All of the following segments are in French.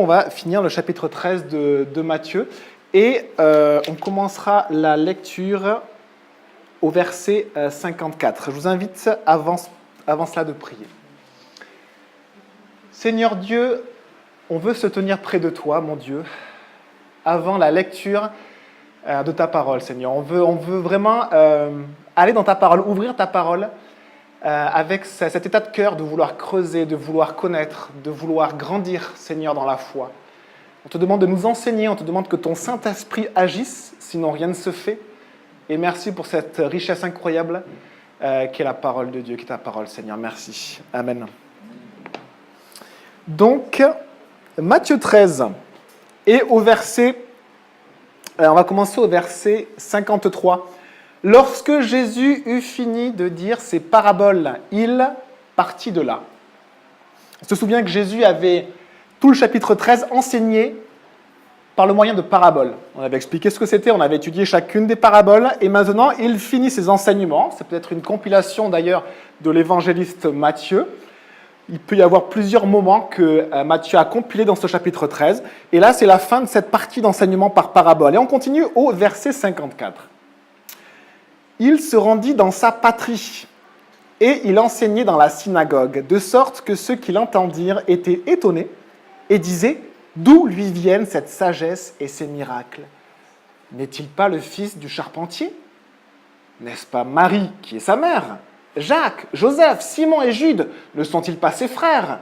On va finir le chapitre 13 de Matthieu et on commencera la lecture au verset 54. Je vous invite avant cela de prier. Seigneur Dieu, on veut se tenir près de toi, mon Dieu, avant la lecture de ta parole, Seigneur. On veut vraiment aller dans ta parole, ouvrir ta parole avec cet état de cœur de vouloir creuser, de vouloir connaître, de vouloir grandir, Seigneur, dans la foi. On te demande de nous enseigner, on te demande que ton Saint-Esprit agisse, sinon rien ne se fait. Et merci pour cette richesse incroyable qui est la parole de Dieu, qui est ta parole, Seigneur. Merci. Amen. Donc, Matthieu 13, et on va commencer au verset 53. Lorsque Jésus eut fini de dire ses paraboles, il partit de là. On se souvient que Jésus avait tout le chapitre 13 enseigné par le moyen de paraboles. On avait expliqué ce que c'était, on avait étudié chacune des paraboles, et maintenant il finit ses enseignements. C'est peut-être une compilation d'ailleurs de l'évangéliste Matthieu. Il peut y avoir plusieurs moments que Matthieu a compilés dans ce chapitre 13, et là c'est la fin de cette partie d'enseignement par parabole. Et on continue au verset 54. Il se rendit dans sa patrie, et il enseignait dans la synagogue, de sorte que ceux qui l'entendirent étaient étonnés, et disaient « D'où lui viennent cette sagesse et ces miracles? N'est-il pas le fils du charpentier? N'est-ce pas Marie qui est sa mère? Jacques, Joseph, Simon et Jude, ne sont-ils pas ses frères?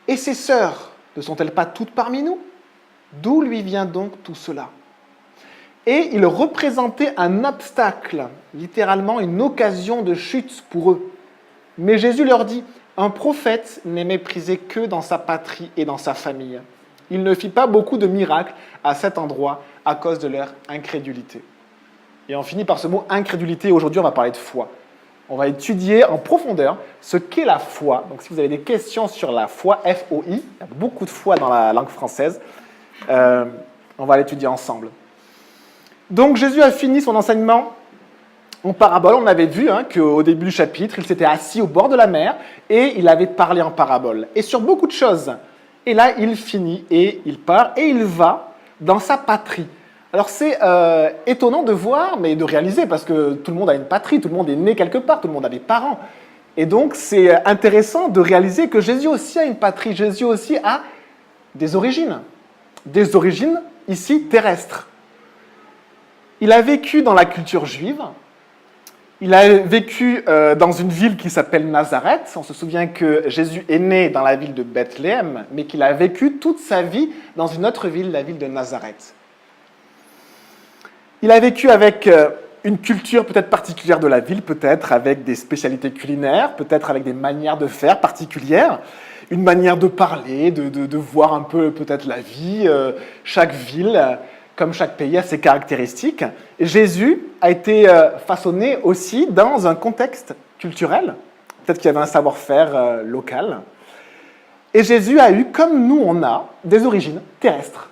Et ses sœurs, ne sont-elles pas toutes parmi nous? D'où lui vient donc tout cela? » Et il représentait un obstacle, littéralement une occasion de chute pour eux. Mais Jésus leur dit, un prophète n'est méprisé que dans sa patrie et dans sa famille. Il ne fit pas beaucoup de miracles à cet endroit à cause de leur incrédulité. Et on finit par ce mot incrédulité. Aujourd'hui, on va parler de foi. On va étudier en profondeur ce qu'est la foi. Donc si vous avez des questions sur la foi, F-O-I, il y a beaucoup de foi dans la langue française, on va l'étudier ensemble. Donc Jésus a fini son enseignement en parabole. On avait vu qu'au début du chapitre, il s'était assis au bord de la mer et il avait parlé en parabole. Et sur beaucoup de choses. Et là, il finit et il part et il va dans sa patrie. Alors c'est étonnant de voir, mais de réaliser, parce que tout le monde a une patrie, tout le monde est né quelque part, tout le monde a des parents. Et donc c'est intéressant de réaliser que Jésus aussi a une patrie, Jésus aussi a des origines ici terrestres. Il a vécu dans la culture juive, il a vécu dans une ville qui s'appelle Nazareth. On se souvient que Jésus est né dans la ville de Bethléem, mais qu'il a vécu toute sa vie dans une autre ville, la ville de Nazareth. Il a vécu avec une culture peut-être particulière de la ville, peut-être avec des spécialités culinaires, peut-être avec des manières de faire particulières, une manière de parler, de voir un peu peut-être la vie, chaque ville, comme chaque pays a ses caractéristiques. Et Jésus a été façonné aussi dans un contexte culturel, peut-être qu'il y avait un savoir-faire local. Et Jésus a eu, comme nous on a, des origines terrestres.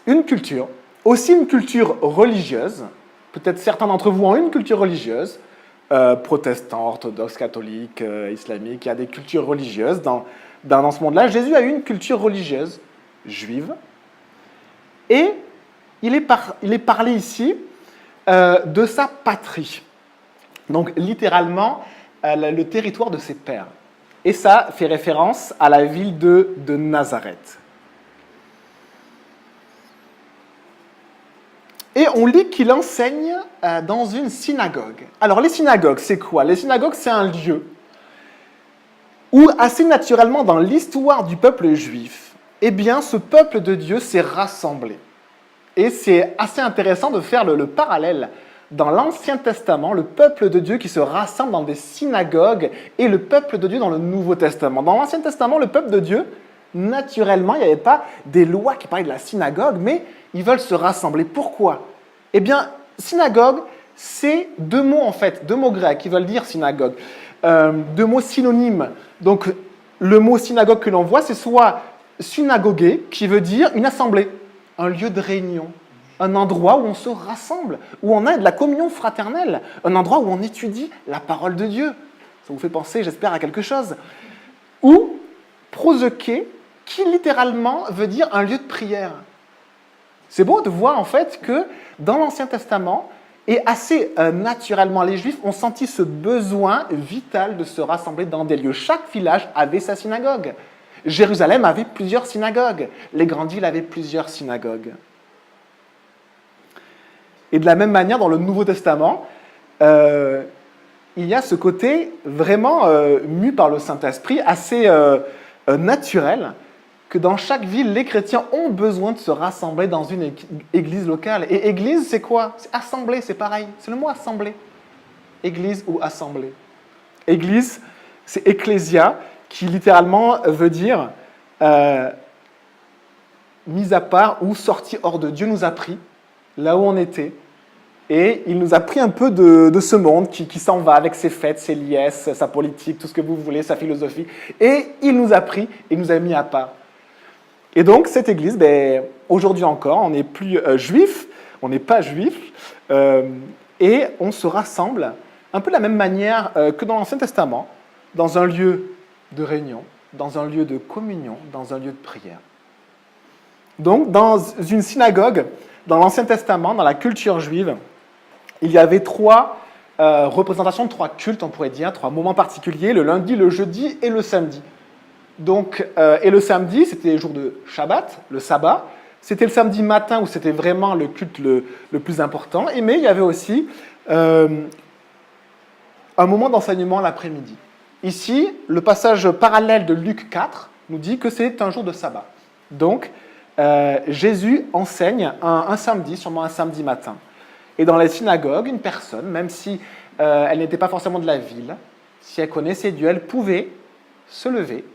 Une culture, aussi une culture religieuse, peut-être certains d'entre vous ont une culture religieuse, protestant, orthodoxe, catholique, islamique, il y a des cultures religieuses dans ce monde-là. Jésus a eu une culture religieuse juive, et il est parlé ici de sa patrie, donc littéralement le territoire de ses pères. Et ça fait référence à la ville de Nazareth. Et on lit qu'il enseigne dans une synagogue. Alors les synagogues, c'est quoi? Les synagogues, c'est un lieu où, assez naturellement dans l'histoire du peuple juif, eh bien, ce peuple de Dieu s'est rassemblé. Et c'est assez intéressant de faire le parallèle. Dans l'Ancien Testament, le peuple de Dieu qui se rassemble dans des synagogues et le peuple de Dieu dans le Nouveau Testament. Dans l'Ancien Testament, le peuple de Dieu, naturellement, il n'y avait pas des lois qui parlaient de la synagogue, mais ils veulent se rassembler. Pourquoi? Eh bien, synagogue, c'est deux mots en fait, deux mots grecs qui veulent dire synagogue. Deux mots synonymes. Donc, le mot synagogue que l'on voit, c'est soit synagogué, qui veut dire une assemblée, un lieu de réunion, un endroit où on se rassemble, où on a de la communion fraternelle, un endroit où on étudie la parole de Dieu. Ça vous fait penser, j'espère, à quelque chose. Ou proseuché, qui littéralement veut dire un lieu de prière. C'est beau de voir en fait que dans l'Ancien Testament, et assez naturellement, les Juifs ont senti ce besoin vital de se rassembler dans des lieux. Chaque village avait sa synagogue. Jérusalem avait plusieurs synagogues. Les grandes villes avaient plusieurs synagogues. Et de la même manière, dans le Nouveau Testament, il y a ce côté vraiment mu par le Saint-Esprit, assez naturel, que dans chaque ville, les chrétiens ont besoin de se rassembler dans une église locale. Et église, c'est quoi? C'est assembler, c'est pareil. C'est le mot assembler. Église ou assemblée. Église, c'est ecclésia, qui littéralement veut dire mise à part ou sortie hors de. Dieu nous a pris là où on était. Et il nous a pris un peu de ce monde qui s'en va avec ses fêtes, ses liesses, sa politique, tout ce que vous voulez, sa philosophie. Et il nous a pris et nous a mis à part. Et donc, cette église, aujourd'hui encore, on n'est plus juif, on n'est pas juif, et on se rassemble un peu de la même manière que dans l'Ancien Testament, dans un lieu de réunion, dans un lieu de communion, dans un lieu de prière. Donc, dans une synagogue, dans l'Ancien Testament, dans la culture juive, il y avait trois représentations de trois cultes, on pourrait dire, trois moments particuliers, le lundi, le jeudi et le samedi. Donc, et le samedi, c'était le jour de Shabbat, le sabbat. C'était le samedi matin où c'était vraiment le culte le plus important. Mais il y avait aussi un moment d'enseignement l'après-midi. Ici, le passage parallèle de Luc 4 nous dit que c'est un jour de sabbat. Donc, Jésus enseigne un samedi, sûrement un samedi matin. Et dans les synagogues, une personne, même si elle n'était pas forcément de la ville, si elle connaissait Dieu, elle pouvait se lever,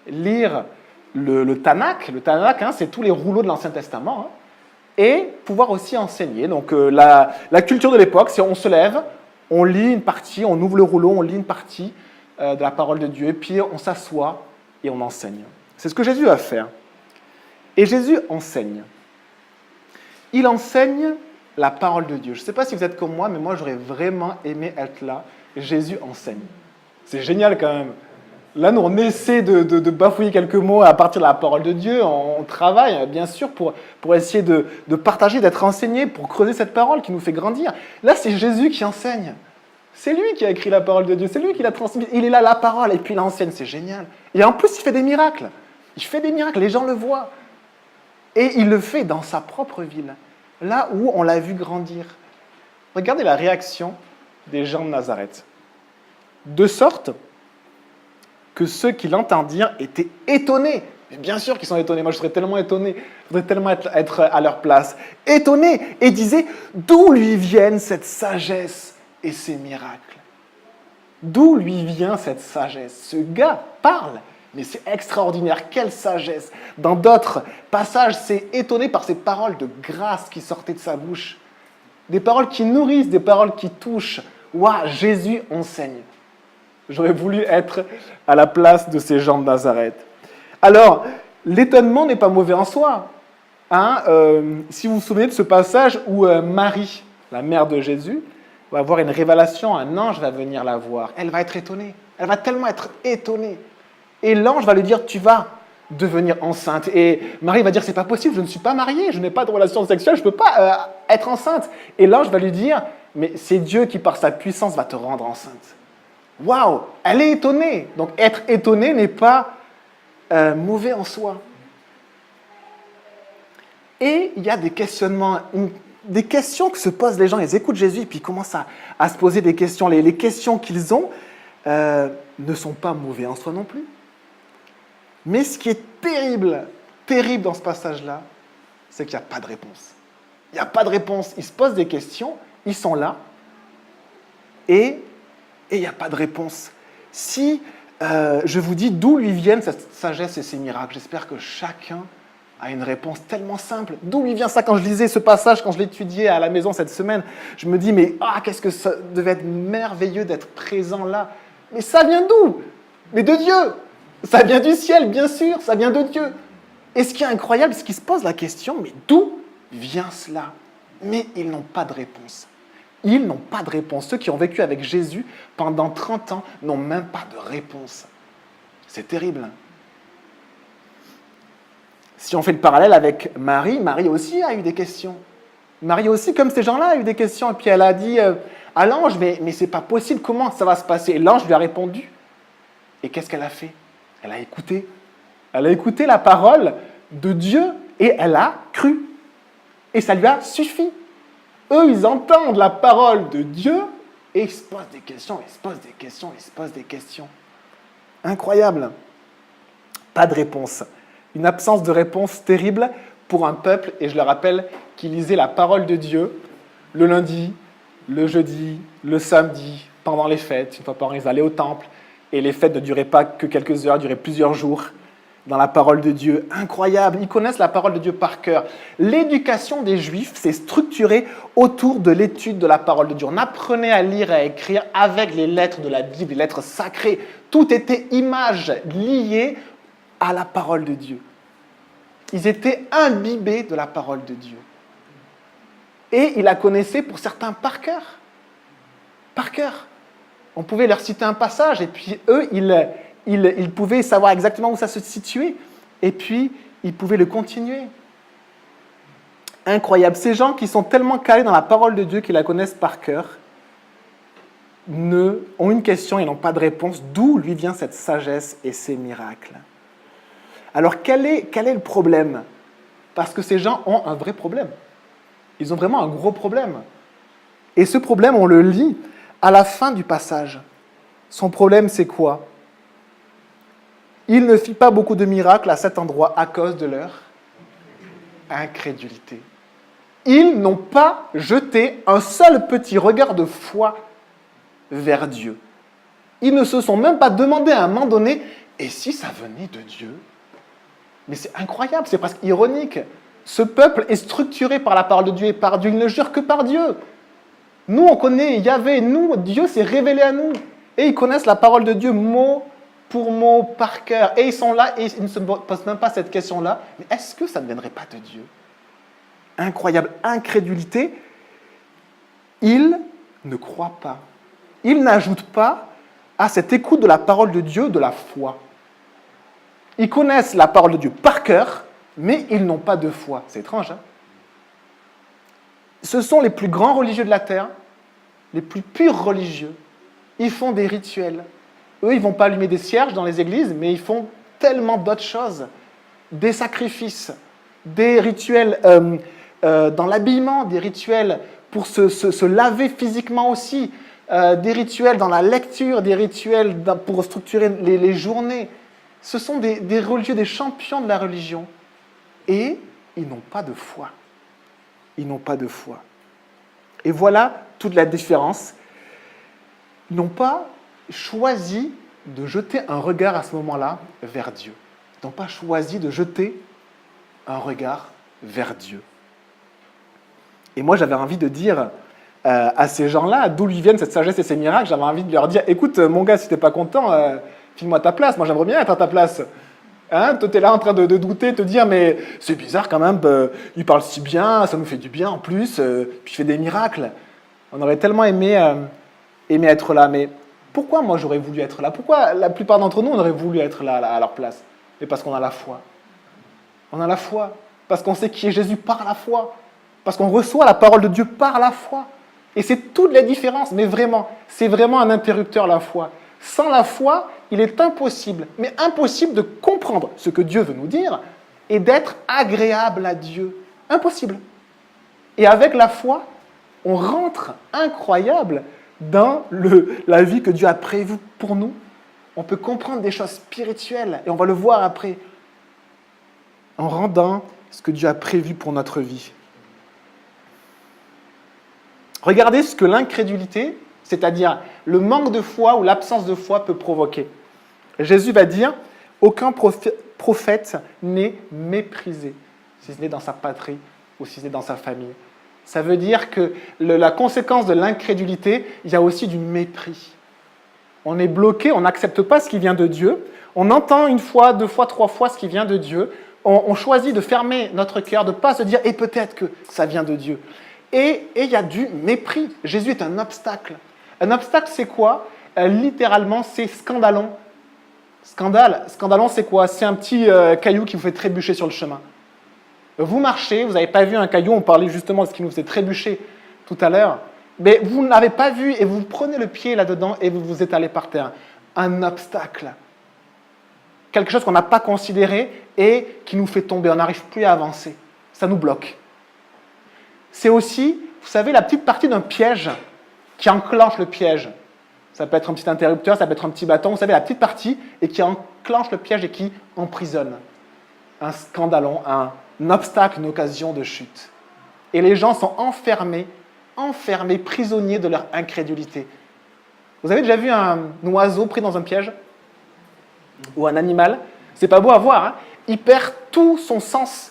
lire le Tanakh. Le Tanakh, c'est tous les rouleaux de l'Ancien Testament, et pouvoir aussi enseigner. Donc la culture de l'époque, c'est on se lève, on lit une partie, on ouvre le rouleau, on lit une partie de la parole de Dieu, puis on s'assoit et on enseigne. C'est ce que Jésus va faire. Et Jésus enseigne. Il enseigne la parole de Dieu. Je ne sais pas si vous êtes comme moi, mais moi j'aurais vraiment aimé être là. Jésus enseigne. C'est génial quand même. Là, nous, on essaie de bafouiller quelques mots à partir de la parole de Dieu. On travaille, bien sûr, pour essayer de partager, d'être enseigné, pour creuser cette parole qui nous fait grandir. Là, c'est Jésus qui enseigne. C'est lui qui a écrit la parole de Dieu. C'est lui qui l'a transmise. Il est là, la parole, et puis il enseigne. C'est génial. Et en plus, il fait des miracles. Il fait des miracles. Les gens le voient. Et il le fait dans sa propre ville, là où on l'a vu grandir. Regardez la réaction des gens de Nazareth. De sorte que ceux qui l'entendirent étaient étonnés. Mais bien sûr qu'ils sont étonnés. Moi, je serais tellement étonné. Je voudrais tellement être à leur place. Étonnés et disaient, d'où lui viennent cette sagesse et ces miracles? D'où lui vient cette sagesse? Ce gars parle, mais c'est extraordinaire. Quelle sagesse! Dans d'autres passages, c'est étonné par ces paroles de grâce qui sortaient de sa bouche. Des paroles qui nourrissent, des paroles qui touchent. Waouh, Jésus enseigne. J'aurais voulu être à la place de ces gens de Nazareth. Alors, l'étonnement n'est pas mauvais en soi. Si vous vous souvenez de ce passage où Marie, la mère de Jésus, va avoir une révélation, un ange va venir la voir. Elle va être étonnée. Elle va tellement être étonnée. Et l'ange va lui dire, tu vas devenir enceinte. Et Marie va dire, c'est pas possible, je ne suis pas mariée, je n'ai pas de relation sexuelle, je ne peux pas être enceinte. Et l'ange va lui dire, mais c'est Dieu qui, par sa puissance, va te rendre enceinte. Waouh, elle est étonnée. Donc être étonnée n'est pas mauvais en soi. Et il y a des questionnements, des questions que se posent les gens. Ils écoutent Jésus et puis ils commencent à se poser des questions. Les questions qu'ils ont ne sont pas mauvais en soi non plus. Mais ce qui est terrible dans ce passage-là, c'est qu'il n'y a pas de réponse. Il n'y a pas de réponse. Ils se posent des questions, ils sont là, et il n'y a pas de réponse. Si je vous dis d'où lui viennent cette sagesse et ces miracles, j'espère que chacun a une réponse tellement simple. D'où lui vient ça? Quand je lisais ce passage, quand je l'étudiais à la maison cette semaine, je me dis, mais qu'est-ce que ça devait être merveilleux d'être présent là. Mais ça vient d'où? Mais de Dieu. Ça vient du ciel, bien sûr, ça vient de Dieu. Et ce qui est incroyable, c'est qu'ils se posent la question, mais d'où vient cela? Mais ils n'ont pas de réponse. Ils n'ont pas de réponse. Ceux qui ont vécu avec Jésus pendant 30 ans n'ont même pas de réponse. C'est terrible. Si on fait le parallèle avec Marie, Marie aussi a eu des questions. Marie aussi, comme ces gens-là, a eu des questions. Et puis elle a dit à l'ange, mais c'est pas possible, comment ça va se passer? Et l'ange lui a répondu. Et qu'est-ce qu'elle a fait? Elle a écouté. Elle a écouté la parole de Dieu et elle a cru. Et ça lui a suffi. Eux, ils entendent la parole de Dieu et ils se posent des questions, ils se posent des questions, ils se posent des questions. Incroyable. Pas de réponse. Une absence de réponse terrible pour un peuple, et je le rappelle, qui lisait la parole de Dieu le lundi, le jeudi, le samedi, pendant les fêtes. Une fois par an, ils allaient au temple, et les fêtes ne duraient pas que quelques heures, duraient plusieurs jours dans la parole de Dieu. Incroyable, ils connaissent la parole de Dieu par cœur. L'éducation des Juifs s'est structurée autour de l'étude de la parole de Dieu. On apprenait à lire et à écrire avec les lettres de la Bible, les lettres sacrées. Tout était image liée à la parole de Dieu. Ils étaient imbibés de la parole de Dieu. Et ils la connaissaient pour certains par cœur. Par cœur. On pouvait leur citer un passage et puis eux, ils pouvaient savoir exactement où ça se situait et puis ils pouvaient le continuer. Incroyable. Ces gens qui sont tellement calés dans la parole de Dieu qu'ils la connaissent par cœur ont une question et n'ont pas de réponse. D'où lui vient cette sagesse et ces miracles? Alors quel est le problème? Parce que ces gens ont un vrai problème. Ils ont vraiment un gros problème. Et ce problème, on le lit à la fin du passage. Son problème, c'est quoi? Il ne fit pas beaucoup de miracles à cet endroit à cause de leur incrédulité. Ils n'ont pas jeté un seul petit regard de foi vers Dieu. Ils ne se sont même pas demandé à un moment donné, et si ça venait de Dieu? Mais c'est incroyable, c'est presque ironique. Ce peuple est structuré par la parole de Dieu et par Dieu, il ne jure que par Dieu. Nous, on connaît Yahvé, nous, Dieu s'est révélé à nous. Et ils connaissent la parole de Dieu mot pour mot, par cœur. Et ils sont là et ils ne se posent même pas cette question-là. Mais est-ce que ça ne viendrait pas de Dieu? Incroyable incrédulité. Ils ne croient pas. Ils n'ajoutent pas à cette écoute de la parole de Dieu de la foi. Ils connaissent la parole de Dieu par cœur, mais ils n'ont pas de foi. C'est étrange, hein? Ce sont les plus grands religieux de la terre, les plus purs religieux. Ils font des rituels. Eux, ils ne vont pas allumer des cierges dans les églises, mais ils font tellement d'autres choses. Des sacrifices, des rituels dans l'habillement, des rituels pour se laver physiquement aussi, des rituels dans la lecture, des rituels pour structurer les journées. Ce sont des religieux, des champions de la religion. Et ils n'ont pas de foi. Ils n'ont pas de foi. Et voilà toute la différence. Ils n'ont pas choisi de jeter un regard à ce moment-là vers Dieu. Ils n'ont pas choisi de jeter un regard vers Dieu. Et moi, j'avais envie de dire à ces gens-là, d'où lui viennent cette sagesse et ces miracles, j'avais envie de leur dire, écoute, mon gars, si tu n'es pas content, file-moi ta place. Moi, j'aimerais bien être à ta place. Hein, toi, tu es là en train de douter, te dire, mais c'est bizarre quand même, il parle si bien, ça nous fait du bien en plus, puis il fait des miracles. On aurait tellement aimé être là, mais pourquoi moi j'aurais voulu être là? Pourquoi la plupart d'entre nous, on aurait voulu être là à leur place? Mais parce qu'on a la foi. On a la foi, parce qu'on sait qui est Jésus par la foi, parce qu'on reçoit la parole de Dieu par la foi. Et c'est toute la différence, mais vraiment, c'est vraiment un interrupteur la foi. Sans la foi, il est impossible, mais impossible de comprendre ce que Dieu veut nous dire et d'être agréable à Dieu. Impossible. Et avec la foi, on rentre incroyable dans la vie que Dieu a prévue pour nous. On peut comprendre des choses spirituelles, et on va le voir après, en rendant ce que Dieu a prévu pour notre vie. Regardez ce que l'incrédulité, c'est-à-dire le manque de foi ou l'absence de foi peut provoquer. Jésus va dire « Aucun prophète n'est méprisé, si ce n'est dans sa patrie ou si ce n'est dans sa famille. » Ça veut dire que la conséquence de l'incrédulité, il y a aussi du mépris. On est bloqué, on n'accepte pas ce qui vient de Dieu. On entend une fois, deux fois, trois fois ce qui vient de Dieu. On choisit de fermer notre cœur, de ne pas se dire « et peut-être que ça vient de Dieu ». Et il y a du mépris. Jésus est un obstacle. Un obstacle, c'est quoi? Littéralement, c'est scandalon. Scandalon, c'est quoi? C'est un petit caillou qui vous fait trébucher sur le chemin. Vous marchez, vous n'avez pas vu un caillou, on parlait justement de ce qui nous faisait trébucher tout à l'heure, mais vous n'avez pas vu et vous prenez le pied là-dedans et vous vous étalez par terre. Un obstacle. Quelque chose qu'on n'a pas considéré et qui nous fait tomber, on n'arrive plus à avancer. Ça nous bloque. C'est aussi, vous savez, la petite partie d'un piège qui enclenche le piège. Ça peut être un petit interrupteur, ça peut être un petit bâton, vous savez, la petite partie et qui enclenche le piège et qui emprisonne. Un scandalon, un obstacle, une occasion de chute. Et les gens sont enfermés, prisonniers de leur incrédulité. Vous avez déjà vu un oiseau pris dans un piège? Ou un animal? C'est pas beau à voir, hein? Il perd tout son sens.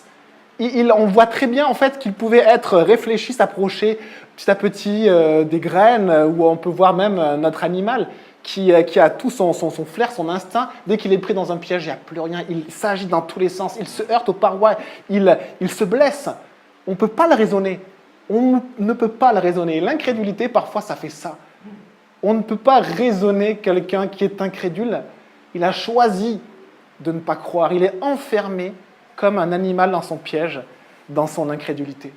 On voit très bien en fait qu'il pouvait être réfléchi, s'approcher petit à petit des graines, où on peut voir même notre animal qui a tout son flair, son instinct. Dès qu'il est pris dans un piège, il n'y a plus rien, il s'agite dans tous les sens, il se heurte aux parois, il se blesse. On ne peut pas le raisonner. On ne peut pas le raisonner. L'incrédulité, parfois, ça fait ça. On ne peut pas raisonner quelqu'un qui est incrédule. Il a choisi de ne pas croire. Il est enfermé comme un animal dans son piège, dans son incrédulité.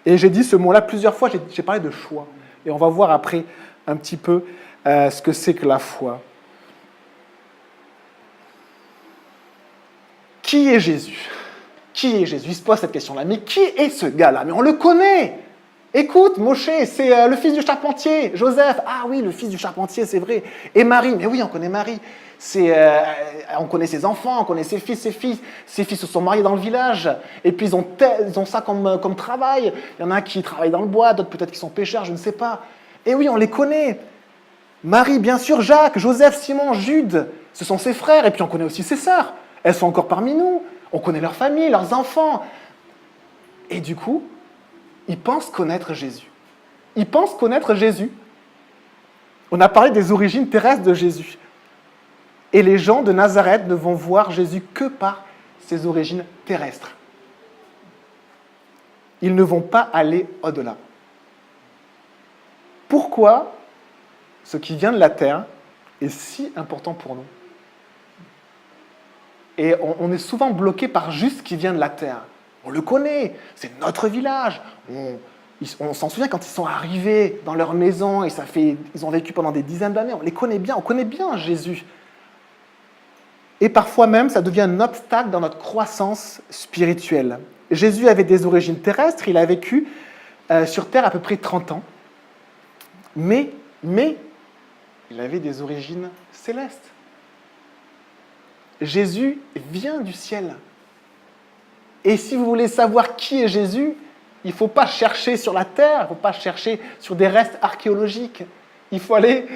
Et j'ai dit ce mot-là plusieurs fois, j'ai parlé de choix. Et on va voir après un petit peu ce que c'est que la foi. Qui est Jésus? Qui est Jésus? Il se pose cette question-là. Mais qui est ce gars-là? Mais on le connaît! Écoute, Moshe, c'est le fils du charpentier. Joseph, ah oui, le fils du charpentier, c'est vrai. Et Marie, mais oui, on connaît Marie. On connaît ses enfants, on connaît ses fils, ses filles. Ses fils se sont mariés dans le village. Et puis ils ont ça comme travail. Il y en a qui travaillent dans le bois, d'autres peut-être qui sont pêcheurs, je ne sais pas. Et oui, on les connaît. Marie, bien sûr, Jacques, Joseph, Simon, Jude, ce sont ses frères. Et puis on connaît aussi ses sœurs. Elles sont encore parmi nous. On connaît leur famille, leurs enfants. Et du coup, ils pensent connaître Jésus. Ils pensent connaître Jésus. On a parlé des origines terrestres de Jésus. Et les gens de Nazareth ne vont voir Jésus que par ses origines terrestres. Ils ne vont pas aller au-delà. Pourquoi ce qui vient de la terre est si important pour nous? Et on est souvent bloqué par juste ce qui vient de la terre. On le connaît, c'est notre village. On s'en souvient quand ils sont arrivés dans leur maison, et ils ont vécu pendant des dizaines d'années. On les connaît bien, on connaît bien Jésus. Et parfois même, ça devient un obstacle dans notre croissance spirituelle. Jésus avait des origines terrestres, il a vécu sur terre à peu près 30 ans. Mais il avait des origines célestes. Jésus vient du ciel. Et si vous voulez savoir qui est Jésus, il ne faut pas chercher sur la terre, il ne faut pas chercher sur des restes archéologiques. Il faut aller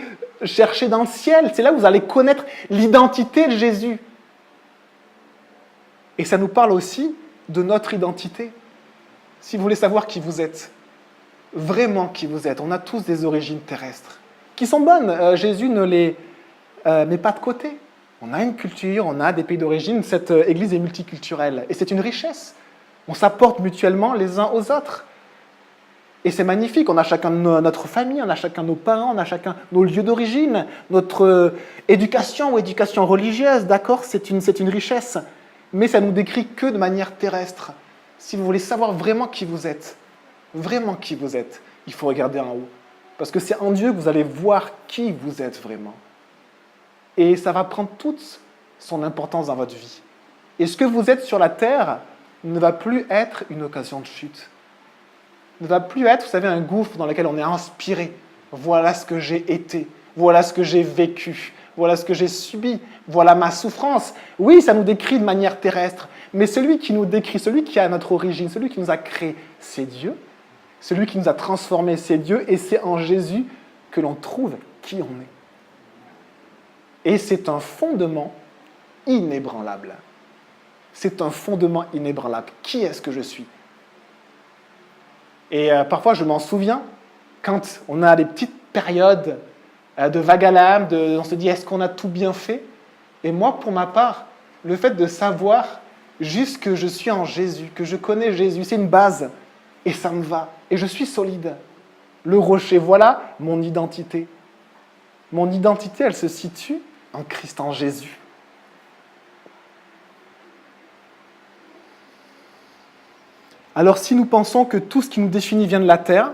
chercher dans le ciel. C'est là où vous allez connaître l'identité de Jésus. Et ça nous parle aussi de notre identité. Si vous voulez savoir qui vous êtes, vraiment qui vous êtes, on a tous des origines terrestres qui sont bonnes. Jésus ne les met pas de côté. On a une culture, on a des pays d'origine, cette église est multiculturelle. Et c'est une richesse. On s'apporte mutuellement les uns aux autres. Et c'est magnifique, on a chacun notre famille, on a chacun nos parents, on a chacun nos lieux d'origine, notre éducation ou éducation religieuse, d'accord, c'est une richesse. Mais ça ne nous décrit que de manière terrestre. Si vous voulez savoir vraiment qui vous êtes, il faut regarder en haut. Parce que c'est en Dieu que vous allez voir qui vous êtes vraiment. Et ça va prendre toute son importance dans votre vie. Et ce que vous êtes sur la terre ne va plus être une occasion de chute. Ne va plus être, vous savez, un gouffre dans lequel on est inspiré. Voilà ce que j'ai été, voilà ce que j'ai vécu, voilà ce que j'ai subi, voilà ma souffrance. Oui, ça nous décrit de manière terrestre, mais celui qui nous décrit, celui qui a notre origine, celui qui nous a créés, c'est Dieu. Celui qui nous a transformés, c'est Dieu, et c'est en Jésus que l'on trouve qui on est. Et c'est un fondement inébranlable. C'est un fondement inébranlable. Qui est-ce que je suis? Et parfois, je m'en souviens, quand on a des petites périodes de vague à l'âme, on se dit, est-ce qu'on a tout bien fait? Et moi, pour ma part, le fait de savoir juste que je suis en Jésus, que je connais Jésus, c'est une base, et ça me va, et je suis solide. Le rocher, voilà mon identité. Mon identité, elle se situe en Christ, en Jésus. Alors si nous pensons que tout ce qui nous définit vient de la terre,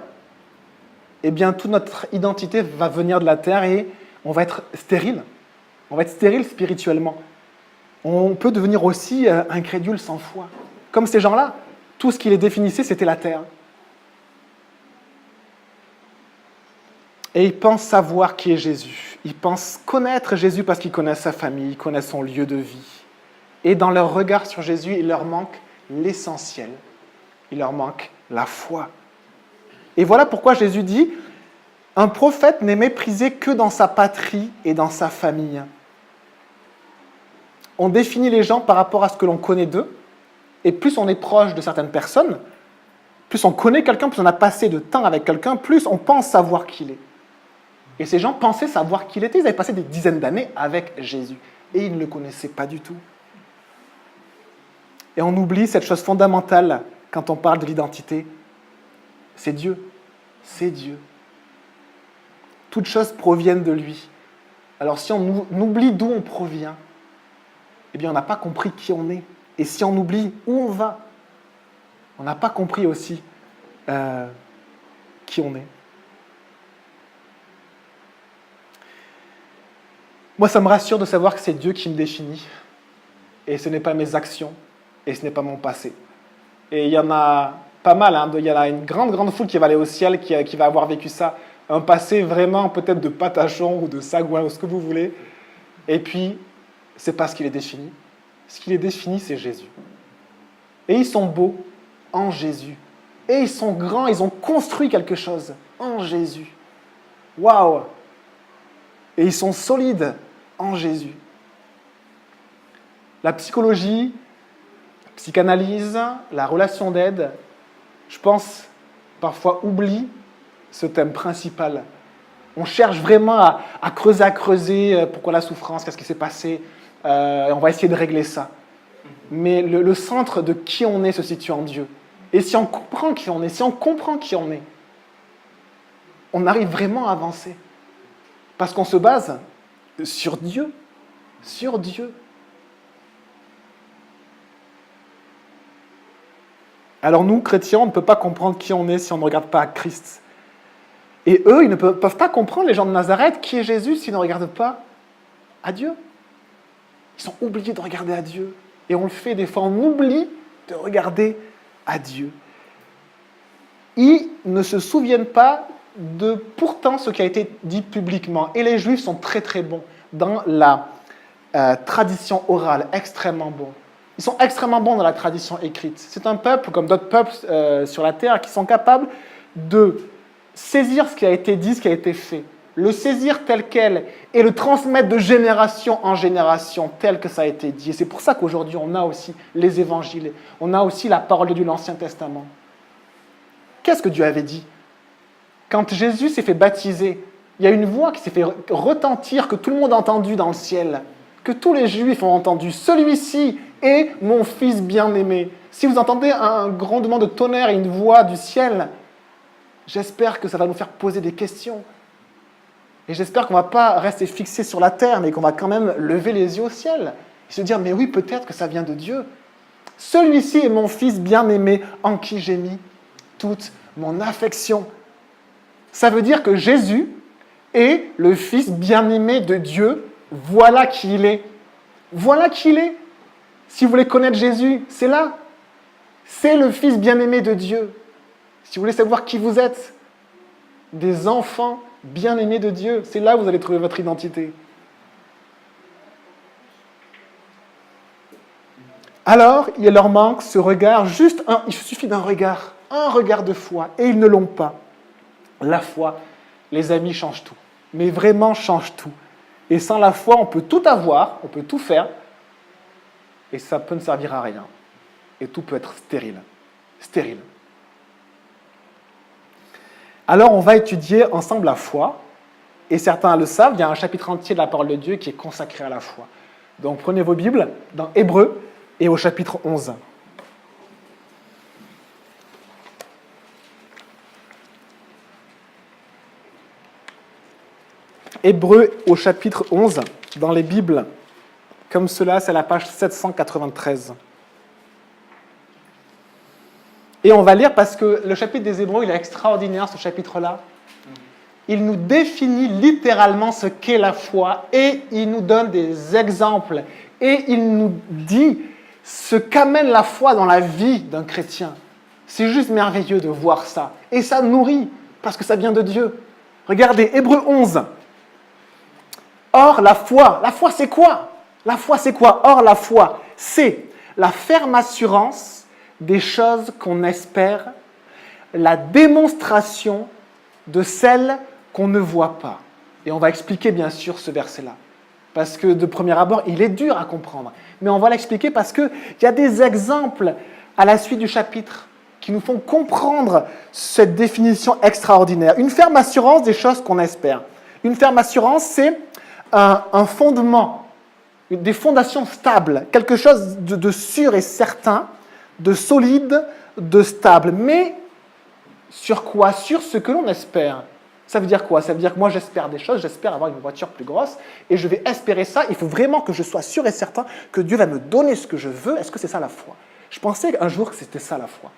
eh bien toute notre identité va venir de la terre et on va être stérile. On va être stérile spirituellement. On peut devenir aussi incrédule sans foi. Comme ces gens-là, tout ce qui les définissait, c'était la terre. Et ils pensent savoir qui est Jésus. Ils pensent connaître Jésus parce qu'ils connaissent sa famille, ils connaissent son lieu de vie. Et dans leur regard sur Jésus, il leur manque l'essentiel. Il leur manque la foi. Et voilà pourquoi Jésus dit « Un prophète n'est méprisé que dans sa patrie et dans sa famille. » On définit les gens par rapport à ce que l'on connaît d'eux. Et plus on est proche de certaines personnes, plus on connaît quelqu'un, plus on a passé de temps avec quelqu'un, plus on pense savoir qui il est. Et ces gens pensaient savoir qui il était. Ils avaient passé des dizaines d'années avec Jésus. Et ils ne le connaissaient pas du tout. Et on oublie cette chose fondamentale quand on parle de l'identité. C'est Dieu. C'est Dieu. Toutes choses proviennent de lui. Alors si on oublie d'où on provient, eh bien on n'a pas compris qui on est. Et si on oublie où on va, on n'a pas compris aussi qui on est. Moi, ça me rassure de savoir que c'est Dieu qui me définit. Et ce n'est pas mes actions. Et ce n'est pas mon passé. Et il y en a pas mal. Il y en a une grande foule qui va aller au ciel, qui va avoir vécu ça. Un passé vraiment peut-être de patachon ou de sagouin ou ce que vous voulez. Et puis, c'est pas ce qui les définit. Ce qui les définit, c'est Jésus. Et ils sont beaux en Jésus. Et ils sont grands, ils ont construit quelque chose en Jésus. Waouh! Et ils sont solides en Jésus. La psychologie, la psychanalyse, la relation d'aide, je pense, parfois oublie ce thème principal. On cherche vraiment à creuser pourquoi la souffrance, qu'est-ce qui s'est passé, on va essayer de régler ça. Mais le centre de qui on est se situe en Dieu. Et si on comprend qui on est, si on comprend qui on arrive vraiment à avancer. Parce qu'on se base sur Dieu. Sur Dieu. Alors nous, chrétiens, on ne peut pas comprendre qui on est si on ne regarde pas à Christ. Et eux, ils ne peuvent pas comprendre, les gens de Nazareth, qui est Jésus s'ils ne regardent pas à Dieu. Ils sont obligés de regarder à Dieu. Et on le fait des fois, on oublie de regarder à Dieu. Ils ne se souviennent pas de pourtant ce qui a été dit publiquement. Et les Juifs sont très très bons dans la tradition orale, extrêmement bons. Ils sont extrêmement bons dans la tradition écrite. C'est un peuple, comme d'autres peuples sur la terre, qui sont capables de saisir ce qui a été dit, ce qui a été fait, le saisir tel quel et le transmettre de génération en génération tel que ça a été dit. Et c'est pour ça qu'aujourd'hui, on a aussi les évangiles, on a aussi la parole de Dieu de l'Ancien Testament. Qu'est-ce que Dieu avait dit? Quand Jésus s'est fait baptiser, il y a une voix qui s'est fait retentir, que tout le monde a entendu dans le ciel, que tous les Juifs ont entendu. Celui-ci est mon Fils bien-aimé. Si vous entendez un grondement de tonnerre et une voix du ciel, j'espère que ça va nous faire poser des questions. Et j'espère qu'on ne va pas rester fixé sur la terre, mais qu'on va quand même lever les yeux au ciel. Et se dire, mais oui, peut-être que ça vient de Dieu. Celui-ci est mon Fils bien-aimé, en qui j'ai mis toute mon affection. Ça veut dire que Jésus est le Fils bien-aimé de Dieu. Voilà qui il est. Voilà qui il est. Si vous voulez connaître Jésus, c'est là. C'est le Fils bien-aimé de Dieu. Si vous voulez savoir qui vous êtes, des enfants bien-aimés de Dieu, c'est là où vous allez trouver votre identité. Alors, il leur manque ce regard, il suffit d'un regard, un regard de foi, et ils ne l'ont pas. La foi, les amis, change tout. Mais vraiment change tout. Et sans la foi, on peut tout avoir, on peut tout faire, et ça peut ne servir à rien. Et tout peut être stérile. Stérile. Alors, on va étudier ensemble la foi, et certains le savent, il y a un chapitre entier de la parole de Dieu qui est consacré à la foi. Donc, prenez vos Bibles dans Hébreux et au chapitre 11. Hébreux au chapitre 11, dans les Bibles, comme cela, c'est la page 793. Et on va lire parce que le chapitre des Hébreux, il est extraordinaire, ce chapitre-là. Il nous définit littéralement ce qu'est la foi et il nous donne des exemples. Et il nous dit ce qu'amène la foi dans la vie d'un chrétien. C'est juste merveilleux de voir ça. Et ça nourrit, parce que ça vient de Dieu. Regardez, Hébreux 11. Or, la foi c'est quoi? La foi c'est quoi? Or, la foi, c'est la ferme assurance des choses qu'on espère, la démonstration de celles qu'on ne voit pas. Et on va expliquer bien sûr ce verset-là. Parce que de premier abord, il est dur à comprendre. Mais on va l'expliquer parce qu'il y a des exemples à la suite du chapitre qui nous font comprendre cette définition extraordinaire. Une ferme assurance des choses qu'on espère. Une ferme assurance, c'est un fondement, des fondations stables, quelque chose de sûr et certain, de solide, de stable. Mais sur quoi? Sur ce que l'on espère. Ça veut dire quoi? Ça veut dire que moi j'espère des choses, j'espère avoir une voiture plus grosse et je vais espérer ça. Il faut vraiment que je sois sûr et certain que Dieu va me donner ce que je veux. Est-ce que c'est ça la foi? Je pensais un jour que c'était ça la foi.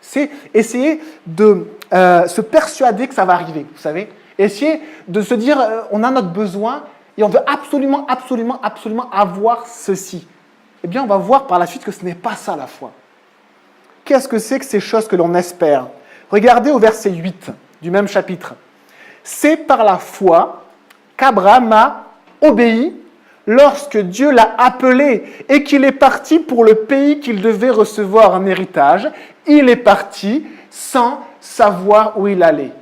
C'est essayer de se persuader que ça va arriver, vous savez. Essayer de se dire, on a notre besoin et on veut absolument, absolument, absolument avoir ceci. Eh bien, on va voir par la suite que ce n'est pas ça la foi. Qu'est-ce que c'est que ces choses que l'on espère? Regardez au verset 8 du même chapitre. C'est par la foi qu'Abraham a obéi lorsque Dieu l'a appelé et qu'il est parti pour le pays qu'il devait recevoir en héritage. Il est parti sans savoir où il allait.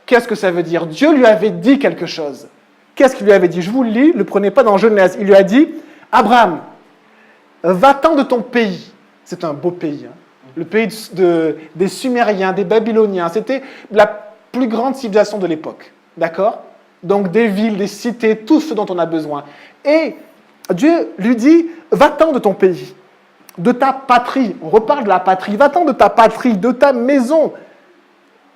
Qu'est-ce que ça veut dire? Dieu lui avait dit quelque chose. Qu'est-ce qu'il lui avait dit? Je vous le lis, ne le prenez pas dans Genèse. Il lui a dit, Abraham, va-t'en de ton pays. C'est un beau pays, hein. Le pays des Sumériens, des Babyloniens. C'était la plus grande civilisation de l'époque. D'accord? Donc des villes, des cités, tout ce dont on a besoin. Et Dieu lui dit, va-t'en de ton pays, de ta patrie. On reparle de la patrie. Va-t'en de ta patrie, de ta maison,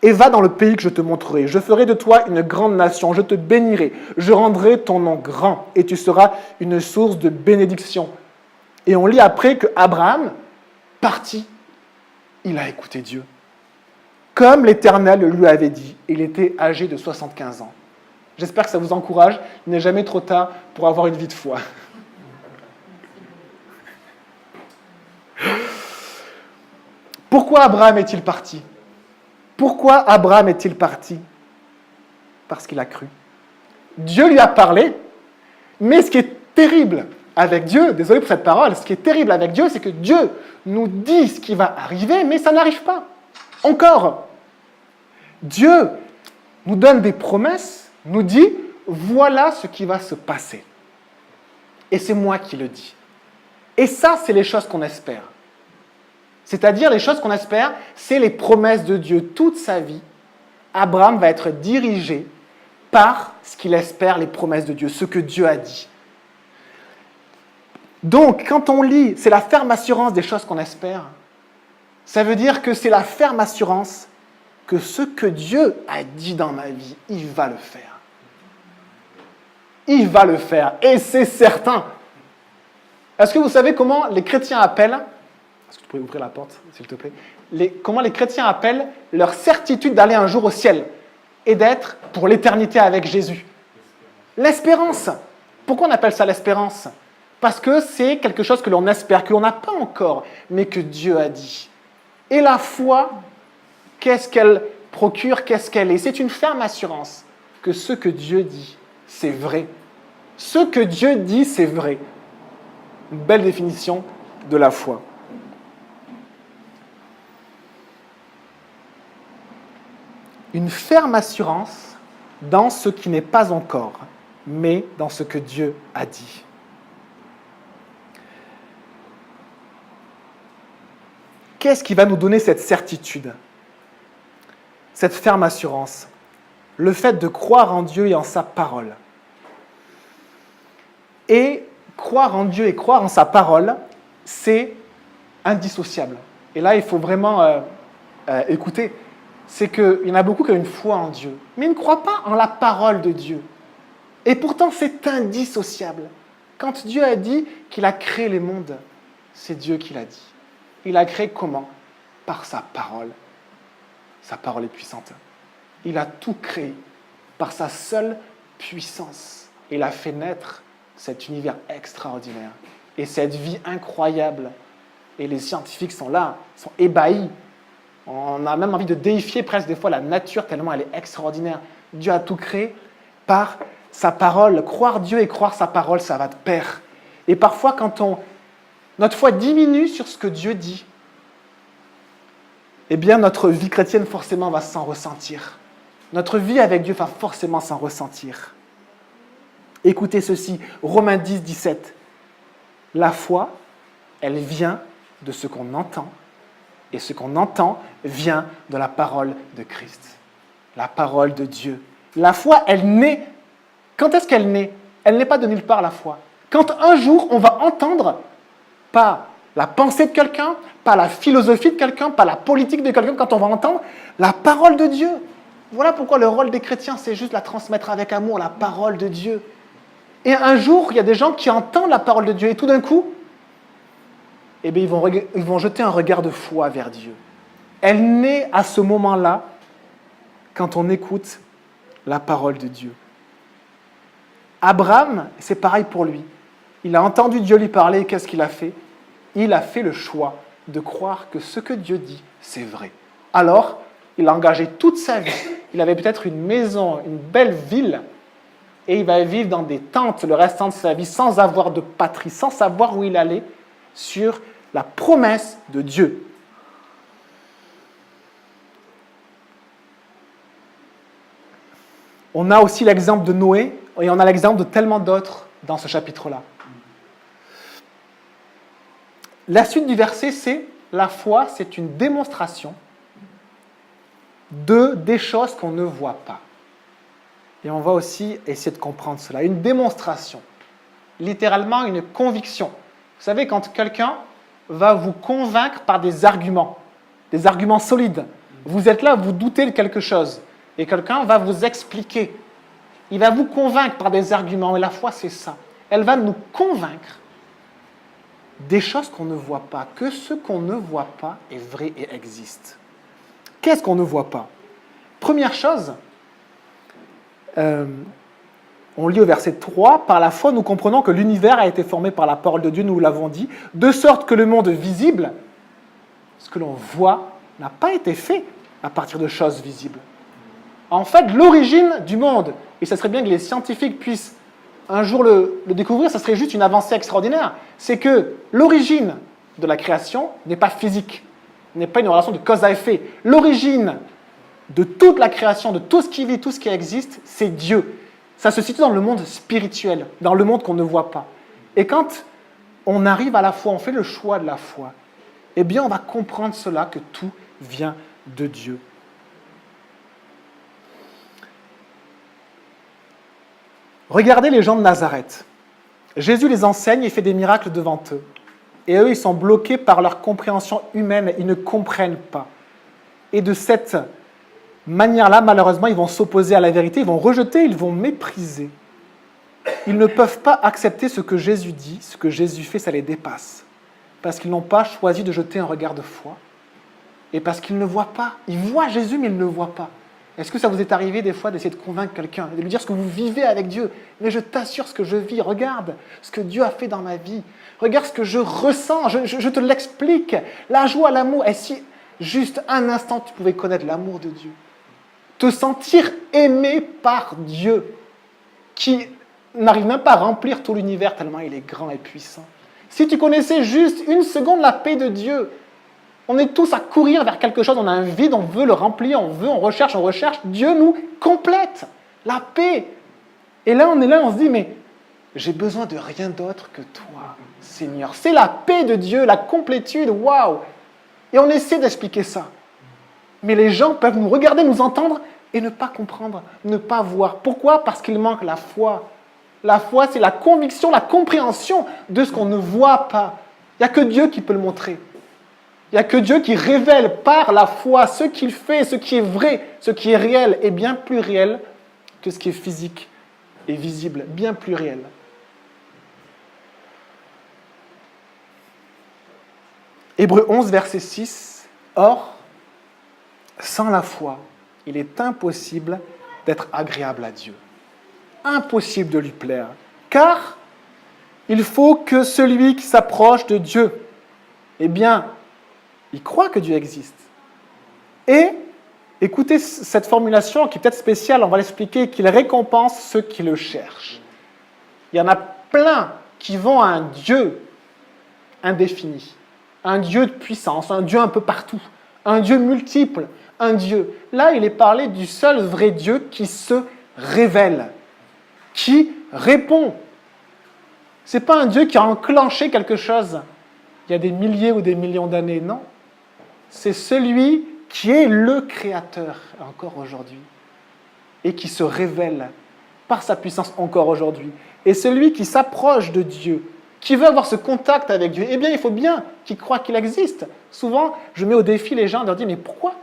et va dans le pays que je te montrerai. Je ferai de toi une grande nation, je te bénirai, je rendrai ton nom grand, et tu seras une source de bénédiction. Et on lit après que Abraham partit. Il a écouté Dieu. Comme l'Éternel le lui avait dit, il était âgé de 75 ans. J'espère que ça vous encourage. Il n'est jamais trop tard pour avoir une vie de foi. Pourquoi Abraham est-il parti? Pourquoi Abraham est-il parti? Parce qu'il a cru. Dieu lui a parlé, mais ce qui est terrible avec Dieu, désolé pour cette parole, ce qui est terrible avec Dieu, c'est que Dieu nous dit ce qui va arriver, mais ça n'arrive pas. Encore. Dieu nous donne des promesses, nous dit, voilà ce qui va se passer. Et c'est moi qui le dis. Et ça, c'est les choses qu'on espère. C'est-à-dire, les choses qu'on espère, c'est les promesses de Dieu. Toute sa vie, Abraham va être dirigé par ce qu'il espère, les promesses de Dieu, ce que Dieu a dit. Donc, quand on lit, c'est la ferme assurance des choses qu'on espère, ça veut dire que c'est la ferme assurance que ce que Dieu a dit dans ma vie, il va le faire. Il va le faire, et c'est certain. Est-ce que vous savez comment les chrétiens appellent, est-ce que tu pourrais ouvrir la porte, s'il te plaît, comment les chrétiens appellent leur certitude d'aller un jour au ciel et d'être pour l'éternité avec Jésus? L'espérance. Pourquoi on appelle ça l'espérance? Parce que c'est quelque chose que l'on espère, que l'on n'a pas encore, mais que Dieu a dit. Et la foi, qu'est-ce qu'elle procure, qu'est-ce qu'elle est? C'est une ferme assurance que ce que Dieu dit, c'est vrai. Ce que Dieu dit, c'est vrai. Une belle définition de la foi. Une ferme assurance dans ce qui n'est pas encore, mais dans ce que Dieu a dit. Qu'est-ce qui va nous donner cette certitude, cette ferme assurance? Le fait de croire en Dieu et en sa parole. Et croire en Dieu et croire en sa parole, c'est indissociable. Et là, il faut vraiment écouter. C'est qu'il y en a beaucoup qui ont une foi en Dieu, mais ils ne croient pas en la parole de Dieu. Et pourtant, c'est indissociable. Quand Dieu a dit qu'il a créé les mondes, c'est Dieu qui l'a dit. Il a créé comment? par sa parole. Sa parole est puissante. Il a tout créé par sa seule puissance. Il a fait naître cet univers extraordinaire et cette vie incroyable. Et les scientifiques sont là, sont ébahis. On a même envie de déifier presque des fois la nature tellement elle est extraordinaire. Dieu a tout créé par sa parole. Croire Dieu et croire sa parole, ça va de pair. Et parfois, quand notre foi diminue sur ce que Dieu dit, eh bien, notre vie chrétienne, forcément, va s'en ressentir. Notre vie avec Dieu va forcément s'en ressentir. Écoutez ceci, Romains 10, 17. La foi, elle vient de ce qu'on entend, et ce qu'on entend vient de la parole de Christ, la parole de Dieu. La foi, elle naît. Quand est-ce qu'elle naît? Elle n'est pas de nulle part, la foi. Quand un jour, on va entendre, pas la pensée de quelqu'un, pas la philosophie de quelqu'un, pas la politique de quelqu'un, quand on va entendre la parole de Dieu. Voilà pourquoi le rôle des chrétiens, c'est juste la transmettre avec amour, la parole de Dieu. Et un jour, il y a des gens qui entendent la parole de Dieu, et tout d'un coup, eh bien, ils vont jeter un regard de foi vers Dieu. Elle naît à ce moment-là, quand on écoute la parole de Dieu. Abraham, c'est pareil pour lui. Il a entendu Dieu lui parler, et qu'est-ce qu'il a fait? Il a fait le choix de croire que ce que Dieu dit, c'est vrai. Alors, il a engagé toute sa vie. Il avait peut-être une maison, une belle ville, et il va vivre dans des tentes le restant de sa vie sans avoir de patrie, sans savoir où il allait, sur la promesse de Dieu. On a aussi l'exemple de Noé, et on a l'exemple de tellement d'autres dans ce chapitre-là. La suite du verset, c'est la foi, c'est une démonstration des choses qu'on ne voit pas. Et on va aussi essayer de comprendre cela. Une démonstration, littéralement une conviction. Vous savez, quand quelqu'un va vous convaincre par des arguments solides, vous êtes là, vous doutez de quelque chose, et quelqu'un va vous expliquer. Il va vous convaincre par des arguments, et la foi, c'est ça. Elle va nous convaincre des choses qu'on ne voit pas, que ce qu'on ne voit pas est vrai et existe. Qu'est-ce qu'on ne voit pas? Première chose, on lit au verset 3, « Par la foi, nous comprenons que l'univers a été formé par la parole de Dieu, nous l'avons dit, de sorte que le monde visible, ce que l'on voit, n'a pas été fait à partir de choses visibles. » En fait, l'origine du monde, et ça serait bien que les scientifiques puissent un jour le découvrir, ça serait juste une avancée extraordinaire, c'est que l'origine de la création n'est pas physique, n'est pas une relation de cause à effet. L'origine de toute la création, de tout ce qui vit, tout ce qui existe, c'est Dieu. Ça se situe dans le monde spirituel, dans le monde qu'on ne voit pas. Et quand on arrive à la foi, on fait le choix de la foi, eh bien on va comprendre cela, que tout vient de Dieu. Regardez les gens de Nazareth. Jésus les enseigne et fait des miracles devant eux. Et eux, ils sont bloqués par leur compréhension humaine, ils ne comprennent pas. Et de cette manière-là, malheureusement, ils vont s'opposer à la vérité, ils vont rejeter, ils vont mépriser. Ils ne peuvent pas accepter ce que Jésus dit, ce que Jésus fait, ça les dépasse. Parce qu'ils n'ont pas choisi de jeter un regard de foi. Et parce qu'ils ne voient pas. Ils voient Jésus, mais ils ne le voient pas. Est-ce que ça vous est arrivé des fois d'essayer de convaincre quelqu'un, de lui dire ce que vous vivez avec Dieu? Mais je t'assure ce que je vis, regarde ce que Dieu a fait dans ma vie. Regarde ce que je ressens, je te l'explique. La joie, l'amour, et si juste un instant tu pouvais connaître l'amour de Dieu, te sentir aimé par Dieu, qui n'arrive même pas à remplir tout l'univers tellement il est grand et puissant. Si tu connaissais juste une seconde la paix de Dieu, on est tous à courir vers quelque chose, on a un vide, on veut le remplir, on recherche, Dieu nous complète, la paix. Et là, on se dit, mais j'ai besoin de rien d'autre que toi, Seigneur. C'est la paix de Dieu, la complétude, waouh. Et on essaie d'expliquer ça. Mais les gens peuvent nous regarder, nous entendre et ne pas comprendre, ne pas voir. Pourquoi? Parce qu'il manque la foi. La foi, c'est la conviction, la compréhension de ce qu'on ne voit pas. Il n'y a que Dieu qui peut le montrer. Il n'y a que Dieu qui révèle par la foi ce qu'il fait, ce qui est vrai, ce qui est réel, et bien plus réel que ce qui est physique et visible, bien plus réel. Hébreux 11, verset 6, Or, sans la foi, il est impossible d'être agréable à Dieu. Impossible de lui plaire. Car il faut que celui qui s'approche de Dieu, eh bien, il croit que Dieu existe. Et, écoutez cette formulation qui est peut-être spéciale, on va l'expliquer, qu'il récompense ceux qui le cherchent. Il y en a plein qui vont à un Dieu indéfini, un Dieu de puissance, un Dieu un peu partout, un Dieu multiple, un Dieu. Là, il est parlé du seul vrai Dieu qui se révèle, qui répond. Ce n'est pas un Dieu qui a enclenché quelque chose il y a des milliers ou des millions d'années, non. C'est celui qui est le Créateur encore aujourd'hui et qui se révèle par sa puissance encore aujourd'hui. Et celui qui s'approche de Dieu, qui veut avoir ce contact avec Dieu, eh bien, il faut bien qu'il croie qu'il existe. Souvent, je mets au défi les gens de leur dire, mais pourquoi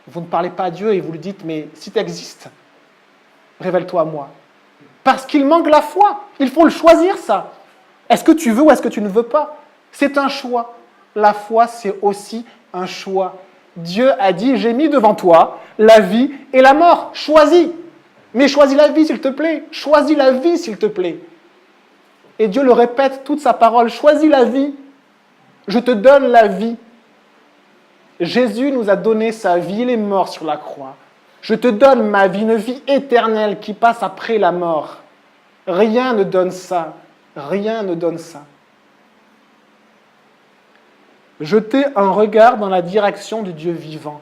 vous ne parlez pas à Dieu et vous lui dites, mais si tu existes, révèle-toi à moi. Parce qu'il manque la foi. Il faut le choisir, ça. Est-ce que tu veux ou est-ce que tu ne veux pas? C'est un choix. La foi, c'est aussi un choix. Dieu a dit, j'ai mis devant toi la vie et la mort. Choisis. Mais choisis la vie, s'il te plaît. Choisis la vie, s'il te plaît. Et Dieu le répète toute sa parole. Choisis la vie. Je te donne la vie. Jésus nous a donné sa vie. Il est mort sur la croix. Je te donne ma vie, une vie éternelle qui passe après la mort. Rien ne donne ça. Rien ne donne ça. Jetez un regard dans la direction du Dieu vivant.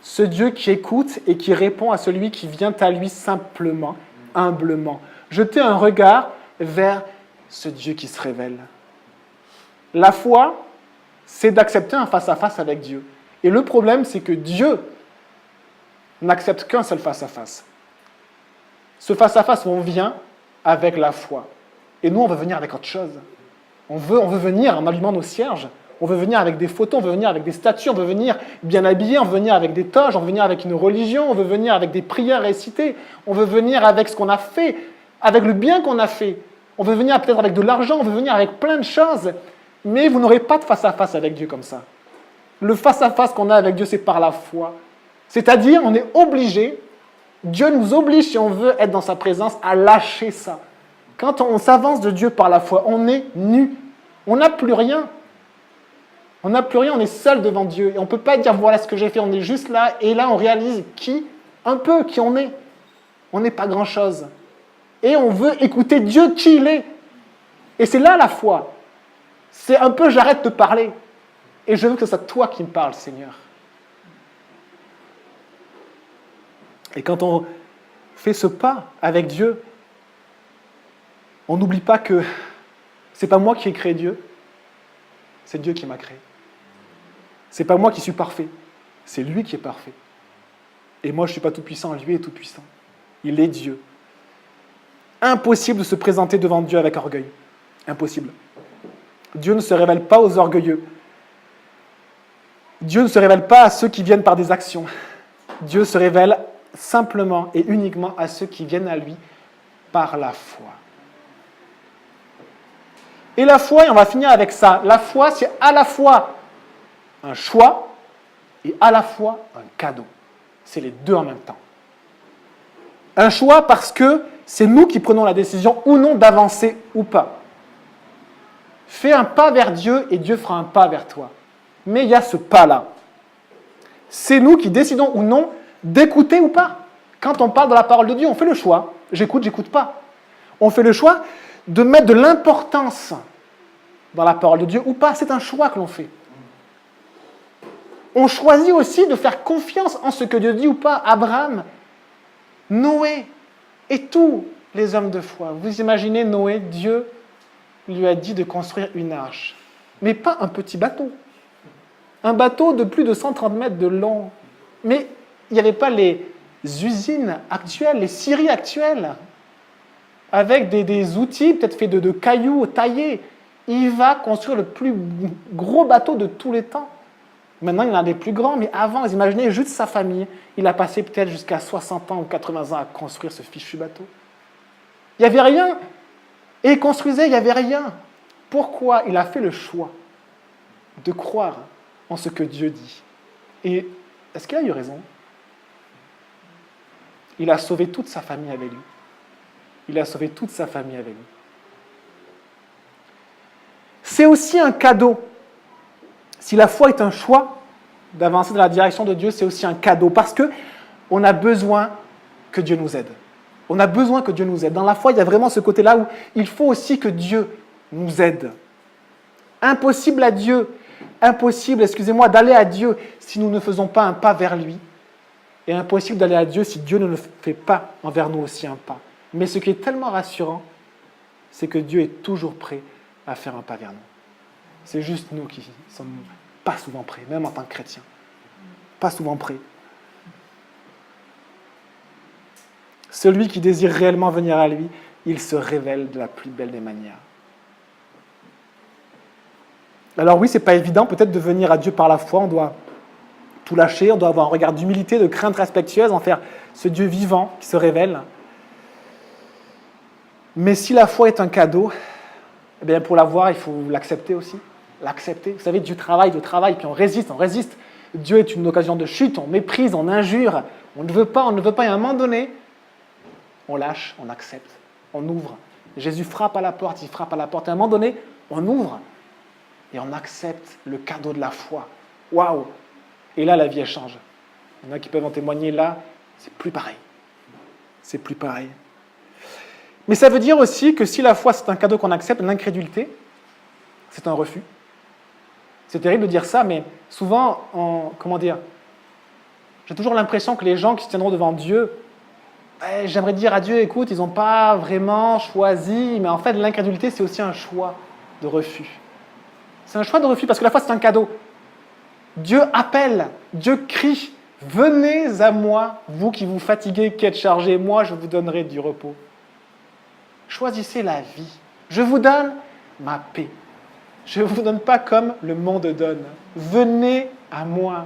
Ce Dieu qui écoute et qui répond à celui qui vient à lui simplement, humblement. Jetez un regard vers ce Dieu qui se révèle. La foi, c'est d'accepter un face-à-face avec Dieu. Et le problème, c'est que Dieu n'accepte qu'un seul face-à-face. Ce face-à-face, on vient avec la foi. Et nous, on veut venir avec autre chose. On veut venir en allumant nos cierges. On veut venir avec des photos, on veut venir avec des statues, on veut venir bien habillé, on veut venir avec des toges, on veut venir avec une religion, on veut venir avec des prières récitées, on veut venir avec ce qu'on a fait, avec le bien qu'on a fait. On veut venir peut-être avec de l'argent, on veut venir avec plein de choses. Mais vous n'aurez pas de face-à-face avec Dieu comme ça. Le face-à-face qu'on a avec Dieu, c'est par la foi. C'est-à-dire, on est obligé, Dieu nous oblige, si on veut être dans sa présence, à lâcher ça. Quand on s'avance de Dieu par la foi, on est nu. On n'a plus rien. On n'a plus rien, on est seul devant Dieu. Et on ne peut pas dire, voilà ce que j'ai fait, on est juste là. Et là, on réalise qui on est. On n'est pas grand-chose. Et on veut écouter Dieu qui il est. Et c'est là la foi. C'est un peu, j'arrête de parler. Et je veux que ce soit toi qui me parles, Seigneur. Et quand on fait ce pas avec Dieu, on n'oublie pas que c'est pas moi qui ai créé Dieu, c'est Dieu qui m'a créé. C'est pas moi qui suis parfait, c'est lui qui est parfait. Et moi je ne suis pas tout puissant, lui est tout puissant. Il est Dieu. Impossible de se présenter devant Dieu avec orgueil. Impossible. Dieu ne se révèle pas aux orgueilleux. Dieu ne se révèle pas à ceux qui viennent par des actions. Dieu se révèle simplement et uniquement à ceux qui viennent à lui par la foi. Et la foi, et on va finir avec ça, la foi, c'est à la fois un choix et à la fois un cadeau. C'est les deux en même temps. Un choix parce que c'est nous qui prenons la décision ou non d'avancer ou pas. Fais un pas vers Dieu et Dieu fera un pas vers toi. Mais il y a ce pas-là. C'est nous qui décidons ou non d'écouter ou pas. Quand on parle de la parole de Dieu, on fait le choix. J'écoute, j'écoute pas. On fait le choix de mettre de l'importance dans la parole de Dieu ou pas. C'est un choix que l'on fait. On choisit aussi de faire confiance en ce que Dieu dit ou pas. Abraham, Noé et tous les hommes de foi. Vous imaginez Noé, Dieu lui a dit de construire une arche. Mais pas un petit bateau. Un bateau de plus de 130 mètres de long. Mais il n'y avait pas les usines actuelles, les scieries actuelles, avec des outils peut-être faits de cailloux taillés. Il va construire le plus gros bateau de tous les temps. Maintenant, il y en a des plus grands, mais avant, vous imaginez juste sa famille. Il a passé peut-être jusqu'à 60 ans ou 80 ans à construire ce fichu bateau. Il n'y avait rien. Et il construisait, il n'y avait rien. Pourquoi il a fait le choix de croire en ce que Dieu dit. Et est-ce qu'il a eu raison? Il a sauvé toute sa famille avec lui. Il a sauvé toute sa famille avec lui. C'est aussi un cadeau. Si la foi est un choix d'avancer dans la direction de Dieu, c'est aussi un cadeau parce que on a besoin que Dieu nous aide. On a besoin que Dieu nous aide. Dans la foi, il y a vraiment ce côté-là où il faut aussi que Dieu nous aide. Impossible d'aller à Dieu si nous ne faisons pas un pas vers lui. Et impossible d'aller à Dieu si Dieu ne fait pas envers nous aussi un pas. Mais ce qui est tellement rassurant, c'est que Dieu est toujours prêt à faire un pas vers nous. C'est juste nous qui ne sommes pas souvent prêts, même en tant que chrétiens. Pas souvent prêts. Celui qui désire réellement venir à lui, il se révèle de la plus belle des manières. Alors oui, ce n'est pas évident peut-être de venir à Dieu par la foi, on doit tout lâcher, on doit avoir un regard d'humilité, de crainte respectueuse, en faire ce Dieu vivant qui se révèle. Mais si la foi est un cadeau, eh bien pour l'avoir, il faut l'accepter aussi. L'accepter. Vous savez, Dieu travaille, puis on résiste. Dieu est une occasion de chute, on méprise, on injure, on ne veut pas, et à un moment donné, on lâche, on accepte, on ouvre. Jésus frappe à la porte, et à un moment donné, on ouvre et on accepte le cadeau de la foi. Waouh! Et là, la vie, elle change. Il y en a qui peuvent en témoigner, là, c'est plus pareil. C'est plus pareil. Mais ça veut dire aussi que si la foi, c'est un cadeau qu'on accepte, l'incrédulité, c'est un refus. C'est terrible de dire ça, mais souvent, j'ai toujours l'impression que les gens qui se tiendront devant Dieu, j'aimerais dire à Dieu, écoute, ils n'ont pas vraiment choisi, mais en fait, l'incrédulité, c'est aussi un choix de refus. C'est un choix de refus parce que la foi, c'est un cadeau. Dieu appelle, Dieu crie, venez à moi, vous qui vous fatiguez, qui êtes chargés, moi, je vous donnerai du repos. Choisissez la vie. Je vous donne ma paix. Je ne vous donne pas comme le monde donne. Venez à moi.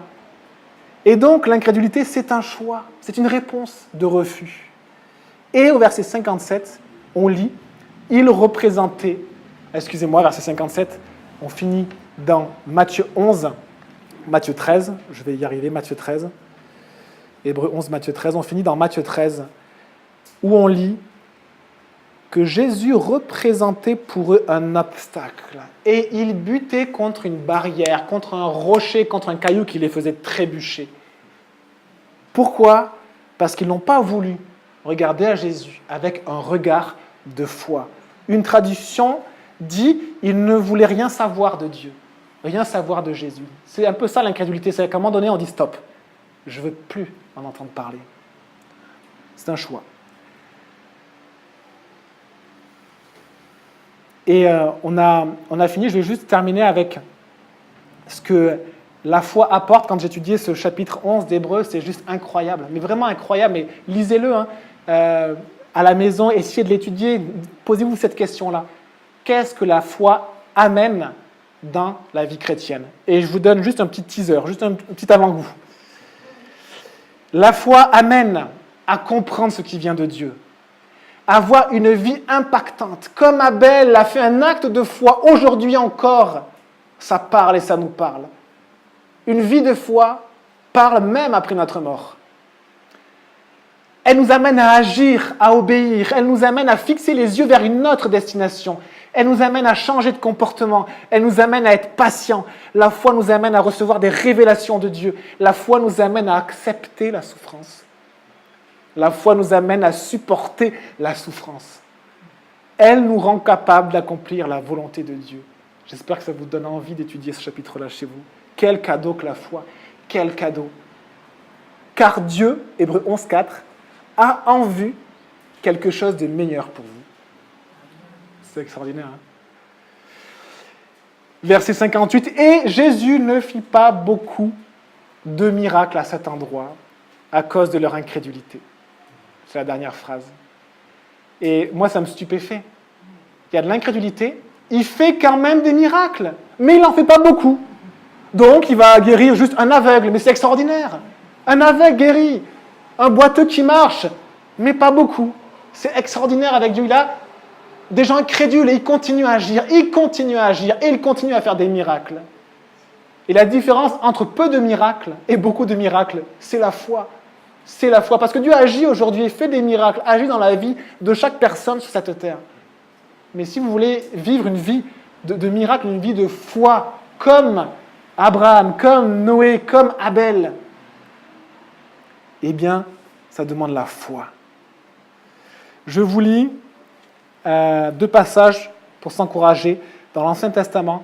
Et donc, l'incrédulité, c'est un choix, c'est une réponse de refus. Et au verset 57, on lit, il représentait, verset 57, on finit dans Matthieu 11, Matthieu 13, je vais y arriver, Matthieu 13, Hébreux 11, Matthieu 13, on finit dans Matthieu 13, où on lit que Jésus représentait pour eux un obstacle. Et il butait contre une barrière, contre un rocher, contre un caillou qui les faisait trébucher. Pourquoi? Parce qu'ils n'ont pas voulu regarder à Jésus avec un regard de foi. Une traduction dit « ils ne voulaient rien savoir de Dieu, rien savoir de Jésus ». C'est un peu ça l'incrédulité, c'est qu'à un moment donné on dit « stop, je ne veux plus en entendre parler ». C'est un choix. Et on a fini, je vais juste terminer avec ce que la foi apporte. Quand j'étudiais ce chapitre 11 d'Hébreux, c'est juste incroyable, mais vraiment incroyable. Mais lisez-le à la maison, essayez de l'étudier, posez-vous cette question-là. Qu'est-ce que la foi amène dans la vie chrétienne? Et je vous donne juste un petit teaser, juste un petit avant-goût. La foi amène à comprendre ce qui vient de Dieu. Avoir une vie impactante. Comme Abel a fait un acte de foi, aujourd'hui encore, ça parle et ça nous parle. Une vie de foi parle même après notre mort. Elle nous amène à agir, à obéir. Elle nous amène à fixer les yeux vers une autre destination. Elle nous amène à changer de comportement. Elle nous amène à être patient. La foi nous amène à recevoir des révélations de Dieu. La foi nous amène à accepter la souffrance. La foi nous amène à supporter la souffrance. Elle nous rend capables d'accomplir la volonté de Dieu. J'espère que ça vous donne envie d'étudier ce chapitre-là chez vous. Quel cadeau que la foi, quel cadeau. Car Dieu, Hébreux 11, 4, a en vue quelque chose de meilleur pour vous. C'est extraordinaire, hein? Verset 58, « Et Jésus ne fit pas beaucoup de miracles à cet endroit à cause de leur incrédulité. » C'est la dernière phrase. Et moi, ça me stupéfait. Il y a de l'incrédulité, il fait quand même des miracles, mais il n'en fait pas beaucoup. Donc, il va guérir juste un aveugle, mais c'est extraordinaire. Un aveugle guéri, un boiteux qui marche, mais pas beaucoup. C'est extraordinaire avec Dieu. Il a des gens incrédules et il continue à agir, et il continue à faire des miracles. Et la différence entre peu de miracles et beaucoup de miracles, c'est la foi. C'est la foi. Parce que Dieu agit aujourd'hui, fait des miracles, agit dans la vie de chaque personne sur cette terre. Mais si vous voulez vivre une vie de miracle, une vie de foi, comme Abraham, comme Noé, comme Abel, eh bien, ça demande la foi. Je vous lis 2 passages pour s'encourager dans l'Ancien Testament,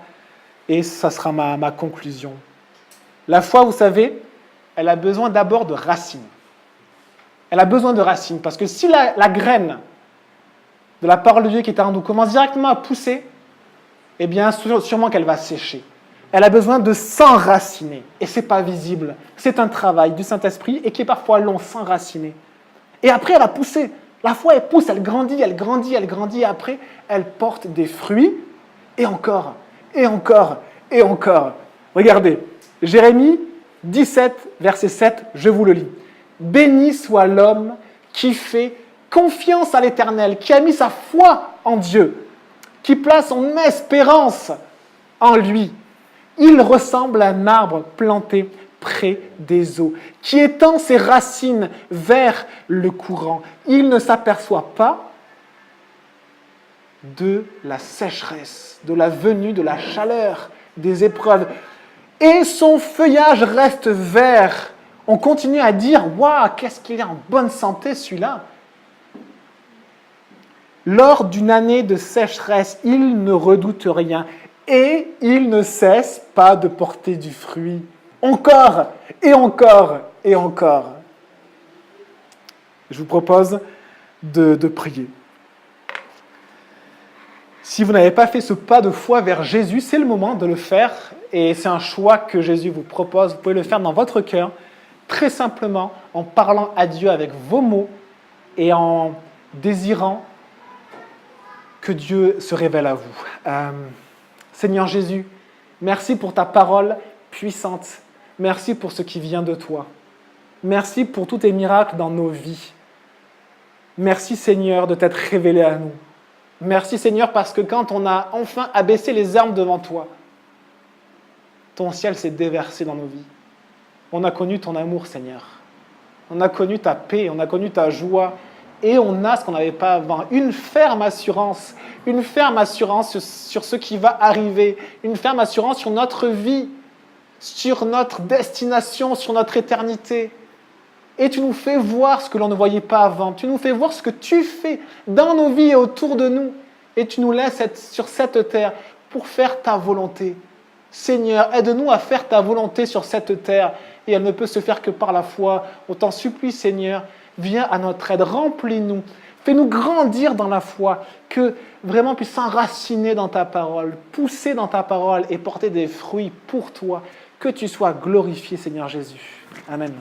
et ça sera ma conclusion. La foi, vous savez, elle a besoin d'abord de racines. Elle a besoin de racines, parce que si la graine de la parole de Dieu qui est en nous commence directement à pousser, eh bien, sûrement qu'elle va sécher. Elle a besoin de s'enraciner, et ce n'est pas visible. C'est un travail du Saint-Esprit, et qui est parfois long, s'enraciner. Et après, elle va pousser. La foi, elle pousse, elle grandit, elle grandit, elle grandit, et après, elle porte des fruits, et encore, et encore, et encore. Regardez, Jérémie 17, verset 7, je vous le lis. « Béni soit l'homme qui fait confiance à l'Éternel, qui a mis sa foi en Dieu, qui place son espérance en lui. Il ressemble à un arbre planté près des eaux, qui étend ses racines vers le courant. Il ne s'aperçoit pas de la sécheresse, de la venue de la chaleur, des épreuves. Et son feuillage reste vert. » On continue à dire « Waouh, qu'est-ce qu'il est en bonne santé celui-là !» Lors d'une année de sécheresse, il ne redoute rien et il ne cesse pas de porter du fruit. Encore et encore et encore. Je vous propose de prier. Si vous n'avez pas fait ce pas de foi vers Jésus, c'est le moment de le faire et c'est un choix que Jésus vous propose. Vous pouvez le faire dans votre cœur, très simplement en parlant à Dieu avec vos mots et en désirant que Dieu se révèle à vous. Seigneur Jésus, merci pour ta parole puissante. Merci pour ce qui vient de toi. Merci pour tous tes miracles dans nos vies. Merci Seigneur de t'être révélé à nous. Merci Seigneur parce que quand on a enfin abaissé les armes devant toi, ton ciel s'est déversé dans nos vies. On a connu ton amour Seigneur. On a connu ta paix, on a connu ta joie. Et on a ce qu'on n'avait pas avant, une ferme assurance sur ce qui va arriver, une ferme assurance sur notre vie, sur notre destination, sur notre éternité. Et tu nous fais voir ce que l'on ne voyait pas avant, tu nous fais voir ce que tu fais dans nos vies et autour de nous, et tu nous laisses être sur cette terre pour faire ta volonté. Seigneur, aide-nous à faire ta volonté sur cette terre, et elle ne peut se faire que par la foi. On t'en supplie Seigneur, viens à notre aide, remplis-nous, fais-nous grandir dans la foi, que vraiment puisse s'enraciner dans ta parole, pousser dans ta parole et porter des fruits pour toi. Que tu sois glorifié, Seigneur Jésus. Amen.